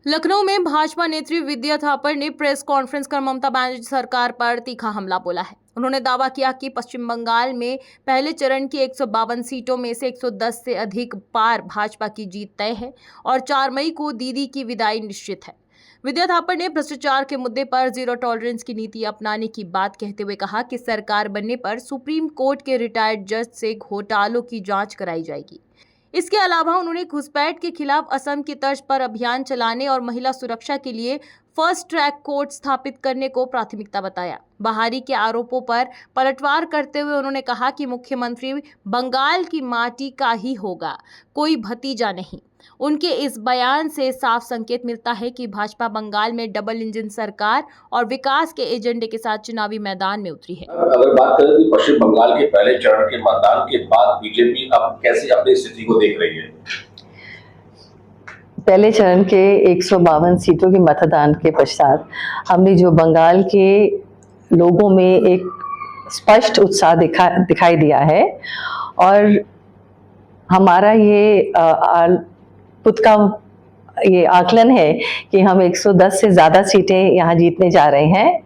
लखनऊ में भाजपा नेत्री विद्या थापर ने प्रेस कॉन्फ्रेंस कर ममता बनर्जी सरकार पर तीखा हमला बोला है। उन्होंने दावा किया कि पश्चिम बंगाल में पहले चरण की 152 सीटों में से 110 से अधिक पार भाजपा की जीत तय है और 4 मई को दीदी की विदाई निश्चित है। विद्या थापर ने भ्रष्टाचार के मुद्दे पर जीरो टॉलरेंस की नीति अपनाने की बात कहते हुए कहा कि सरकार बनने पर सुप्रीम कोर्ट के रिटायर्ड जज से घोटालों की जांच कराई जाएगी। इसके अलावा उन्होंने घुसपैठ के खिलाफ असम की तर्ज पर अभियान चलाने और महिला सुरक्षा के लिए फर्स्ट ट्रैक कोर्ट स्थापित करने को प्राथमिकता बताया। बहारी के आरोपों पर पलटवार करते हुए उन्होंने कहा कि मुख्यमंत्री बंगाल की माटी का ही होगा, कोई भतीजा नहीं। उनके इस बयान से साफ संकेत मिलता है कि भाजपा बंगाल में डबल इंजन सरकार और विकास के एजेंडे के साथ चुनावी मैदान में उतरी है। अगर बात करें कि पश्चिम बंगाल के पहले चरण के मतदान के बाद बीजेपी अब कैसे अपनी स्थिति को देख रही है? पहले चरण के 152 सीटों के मतदान के पश्चात हमने जो बंगाल के लोगों में एक स्पष्ट उत्साह दिखाई दिया है और हमारा ये खुद का ये आकलन है कि हम 110 से ज़्यादा सीटें यहाँ जीतने जा रहे हैं,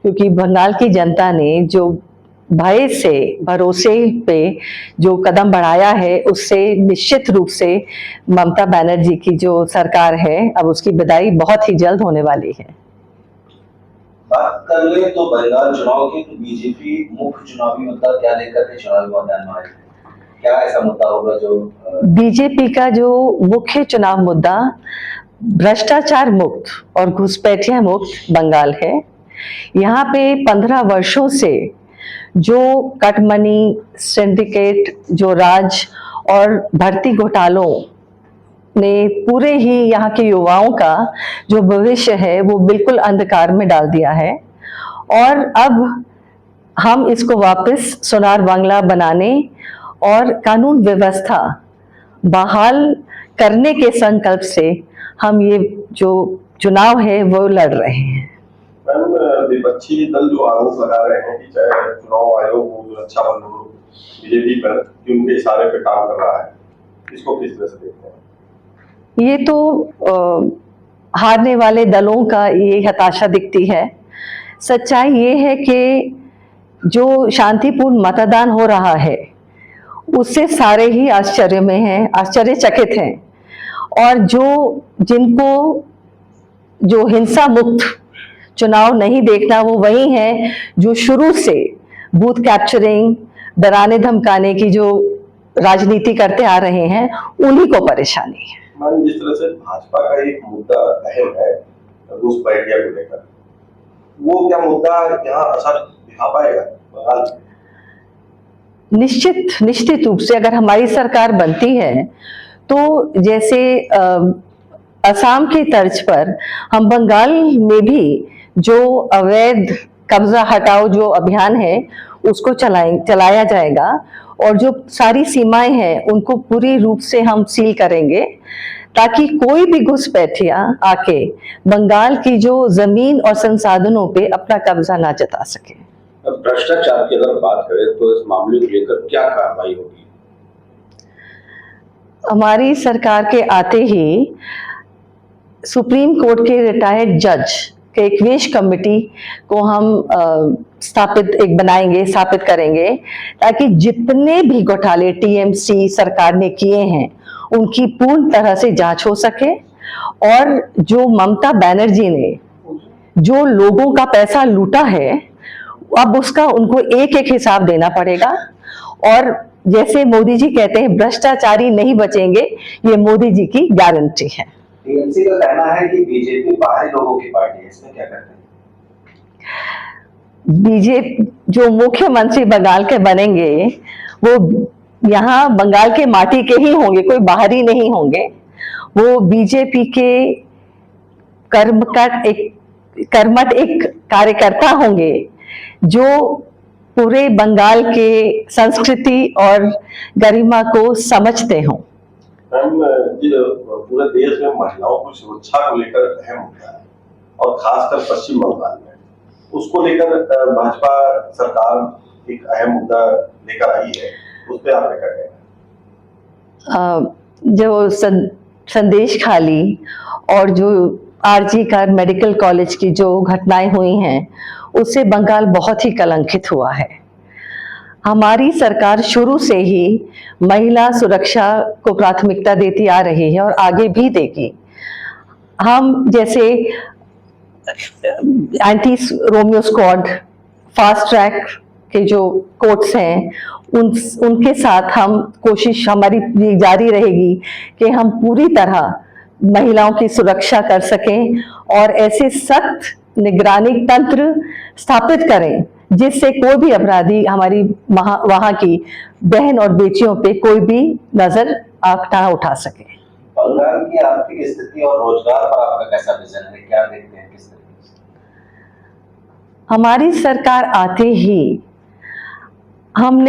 क्योंकि बंगाल की जनता ने जो भय से भरोसे पे जो कदम बढ़ाया है, उससे निश्चित रूप से ममता बनर्जी की जो सरकार है अब उसकी विदाई बहुत ही जल्द होने वाली है। बात कर ले तो बंगाल चुनाव की, तो बीजेपी मुख्य चुनावी मुद्दा क्या लेकर के चुनावी मैदान में आई? क्या ऐसा मुद्दा होगा जो बीजेपी का जो मुख्य चुनाव मुद्दा भ्रष्टाचार मुक्त और घुसपैठिया मुक्त बंगाल है। यहाँ पे 15 वर्षों से जो कटमनी सिंडिकेट, जो राज और भर्ती घोटालों ने पूरे ही यहाँ के युवाओं का जो भविष्य है वो बिल्कुल अंधकार में डाल दिया है और अब हम इसको वापस सोनार बांग्ला बनाने और कानून व्यवस्था बहाल करने के संकल्प से हम ये जो चुनाव है वो लड़ रहे हैं। विपक्षी दल जो आरोप लगा रहे हैं कि चाहे चुनाव आयोग हो, सुरक्षा बल हो, बीजेपी पर कि उनके इशारे पे काम कर रहा है, इसको किस तरह से देखते हैं? ये तो हारने वाले दलों का ये हताशा दिखती है। सच्चाई ये है कि जो शांतिपूर्ण मतदान हो रहा है उससे सारे ही आश्चर्य में हैं, आश्चर्यचकित हैं और जिनको जो हिंसा मुक्त चुनाव नहीं देखना वो वही है जो शुरू से बूथ कैप्चरिंग, डराने धमकाने की जो राजनीति करते आ रहे हैं, उन्हीं को परेशानी है। जिस तरह से भाजपा का एक मुद्दा अहम है घुसपैठिया को लेकर, वो क्या मुद्दा यहाँ असर दिखा पाएगा बंगाल में? निश्चित रूप से अगर हमारी सरकार बनती है तो जैसे असम की तर्ज पर हम बंगाल में भी जो अवैध कब्जा हटाओ जो अभियान है उसको चलाया जाएगा और जो सारी सीमाएं हैं उनको पूरी रूप से हम सील करेंगे ताकि कोई भी घुसपैठिया आके बंगाल की जो जमीन और संसाधनों पे अपना कब्जा ना जता सके। भ्रष्टाचार की अगर बात करें तो इस मामले को लेकर क्या कार्रवाई होगी? हमारी सरकार के आते ही सुप्रीम कोर्ट के रिटायर्ड जज के एक विशेष कमेटी को हम स्थापित करेंगे ताकि जितने भी घोटाले टीएमसी सरकार ने किए हैं उनकी पूर्ण तरह से जांच हो सके और जो ममता बनर्जी ने जो लोगों का पैसा लूटा है अब उसका उनको एक एक हिसाब देना पड़ेगा और जैसे मोदी जी कहते हैं भ्रष्टाचारी नहीं बचेंगे, ये मोदी जी की गारंटी है। टीएमसी का कहना है कि बीजेपी बाहरी लोगों की पार्टी है, इसमें क्या कहते हैं? बीजेपी जो मुख्यमंत्री बंगाल के बनेंगे वो यहाँ बंगाल के माटी के ही होंगे, कोई बाहरी नहीं होंगे। वो बीजेपी के कर्मठ एक कार्यकर्ता होंगे जो पूरे बंगाल के संस्कृति और गरिमा को समझते हों। पूरे देश में महिलाओं की सुरक्षा को लेकर अहम मुद्दा है और खासकर पश्चिम बंगाल में उसको लेकर भाजपा सरकार एक अहम मुद्दा लेकर आई है, उस पर आपने क्या कहना है? जो संदेश खाली और जो आरजी कर मेडिकल कॉलेज की जो घटनाएं हुई हैं उससे बंगाल बहुत ही कलंकित हुआ है। हमारी सरकार शुरू से ही महिला सुरक्षा को प्राथमिकता देती आ रही है और आगे भी देगी। हम जैसे anti Romeo squad, fast track के जो कोर्ट्स हैं उनके साथ हम कोशिश हमारी ये जारी रहेगी कि हम पूरी तरह महिलाओं की सुरक्षा कर सकें और ऐसे सख्त निगरानी तंत्र स्थापित करें जिससे कोई भी अपराधी हमारी वहाँ की बहन और बेटियों पे कोई भी नजर आंख ना उठा सके। बंगाल की आर्थिक स्थिति और रोजगार पर आपका कैसा विजन है, क्या देखते हैं, किस तरीके से? हमारी सरकार आते ही हमने